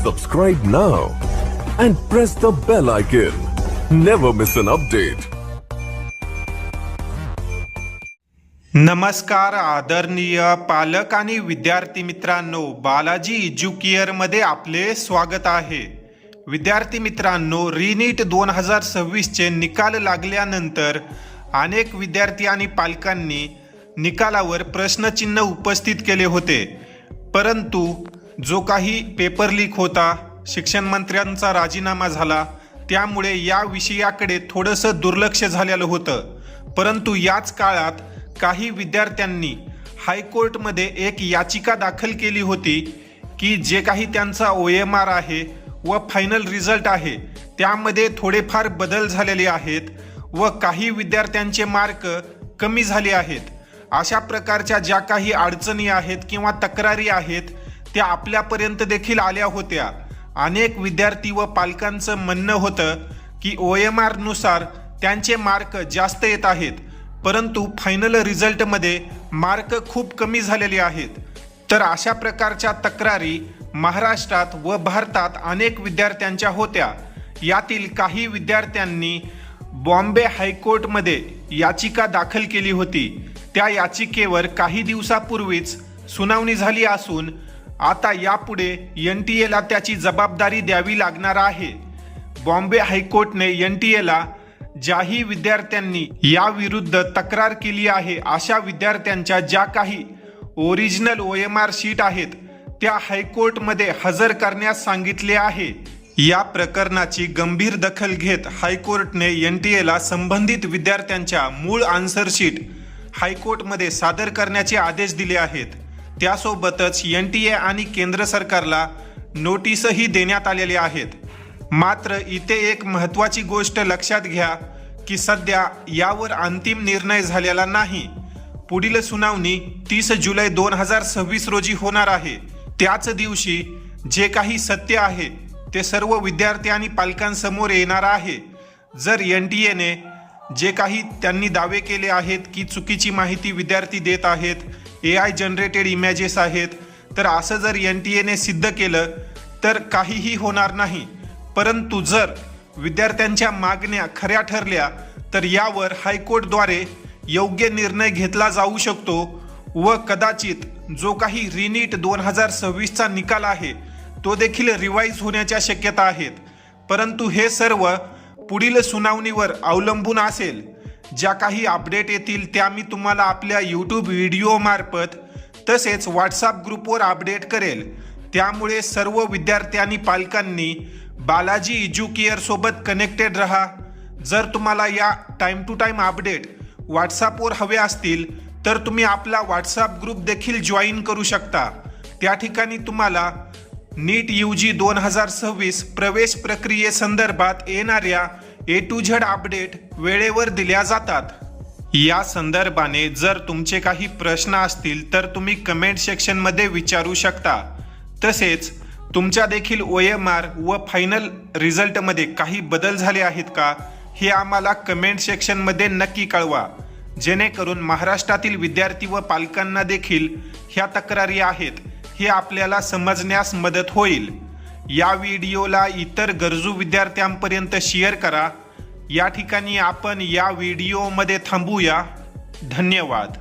Subscribe now and press the bell icon. Never miss an update. नमस्कार आदरणीय पालक आणि विद्यार्थी मित्रांनो, बालाजी एज्युकेअर मध्ये आपले स्वागत आहे। विद्यार्थी मित्रांनो, रीनीट 2026 चे निकाल लागल्यानंतर अनेक विद्यार्थी आणि पालकांनी निकालावर प्रश्नचिन्ह उपस्थित केले होते, परंतु जो काही पेपर लीक होता, शिक्षण मंत्र्यांचा राजीनामा झाला, त्यामुळे या विषयाकडे थोडंसं दुर्लक्ष झालेलं होतं। परंतु याच काळात काही विद्यार्थ्यांनी हायकोर्टमध्ये एक याचिका दाखल केली होती की जे काही त्यांचा OMR आहे व फायनल रिझल्ट आहे त्यामध्ये थोडेफार बदल झालेले आहेत व काही विद्यार्थ्यांचे मार्क कमी झाले आहेत। अशा प्रकारच्या ज्या काही अडचणी आहेत किंवा तक्रारी आहेत त्या आपल्यापर्यंत देखील आल्या होत्या। अनेक विद्यार्थी व पालकांचं म्हणणं होतं की OMR नुसार त्यांचे मार्क जास्त येत आहेत, परंतु फायनल रिझल्टमध्ये मार्क खूप कमी झालेले आहेत। तर अशा प्रकारच्या तक्रारी महाराष्ट्रात व भारतात अनेक विद्यार्थ्यांच्या होत्या। यातील काही विद्यार्थ्यांनी बॉम्बे हायकोर्टमध्ये याचिका दाखल केली होती। त्या याचिकेवर काही दिवसापूर्वीच सुनावणी झाली असून आता यापुढे NTA ला त्याची जबाबदारी द्यावी लागणार आहे। बॉम्बे हायकोर्टने NTA ला ज्याही विद्यार्थ्यांनी या विरुद्ध तक्रार केली आहे अशा विद्यार्थ्यांच्या ज्या काही ओरिजिनल OMR शीट आहेत त्या हायकोर्टमध्ये हजर करण्यास सांगितले आहे। या प्रकरणाची गंभीर दखल घेत हायकोर्टने NTA ला संबंधित विद्यार्थ्यांच्या मूळ आन्सर शीट हायकोर्टमध्ये सादर करण्याचे आदेश दिले आहेत। त्यासोबतच NTA आणि केंद्र सरकारला नोटीसही देण्यात आलेले आहेत। मात्र इथे एक महत्त्वाची गोष्ट लक्षात घ्या की सध्या यावर अंतिम निर्णय झालेला नाही। पुढील सुनावणी 30 जुलै 2026 रोजी होणार आहे। त्याच दिवशी जे काही सत्य आहे ते सर्व विद्यार्थी आणि पालकांसमोर येणार आहे। जर NTA ने जे काही त्यांनी दावे केले आहेत की चुकीची माहिती विद्यार्थी देत आहेत, AI जनरेटेड इमेजेस आहेत, तर असं जर NTA ने सिद्ध केलं तर काहीही होणार नाही। परंतु जर विद्यार्थ्यांच्या मागण्या खऱ्या ठरल्या तर यावर हायकोर्टद्वारे योग्य निर्णय घेतला जाऊ शकतो व कदाचित जो काही रीनीट 2026 चा निकाल आहे तो देखील रिवाइज होण्याच्या शक्यता आहेत। परंतु हे सर्व पुढील सुनावणीवर अवलंबून असेल। ज्या काही अपडेट येतील त्या मी तुम्हाला आपल्या YouTube व्हिडिओ मार्फत तसेच WhatsApp ग्रुपवर अपडेट करेल। त्यामुळे सर्व विद्यार्थी आणि पालकांनी बालाजी एज्युकेअर सोबत कनेक्टेड रहा। जर तुम्हाला या टाइम टू टाइम अपडेट WhatsAppवर हवे असतील तर तुम्ही आपला WhatsApp ग्रुप देखील जॉईन करू शकता। त्या ठिकाणी तुम्हाला नीट UG 2026 प्रवेश प्रक्रियेसंदर्भात येणाऱ्या A to Z अपडेट वेळेवर दिल्या जातात। या संदर्भाने जर तुमचे काही प्रश्न असतील तर तुम्ही कमेंट सेक्शनमध्ये विचारू शकता। तसेच तुमच्या देखील OMR व फायनल रिझल्टमध्ये काही बदल झाले आहेत का हे आम्हाला कमेंट सेक्शनमध्ये नक्की कळवा, जेणेकरून महाराष्ट्रातील विद्यार्थी व पालकांना देखील ह्या तक्रारी आहेत हे आपल्याला समजण्यास मदत होईल। या व्हिडिओला इतर गरजू विद्यार्थ्यांपर्यंत शेअर करा। या ठिकाणी आपण या व्हिडिओमध्ये थांबूया। धन्यवाद।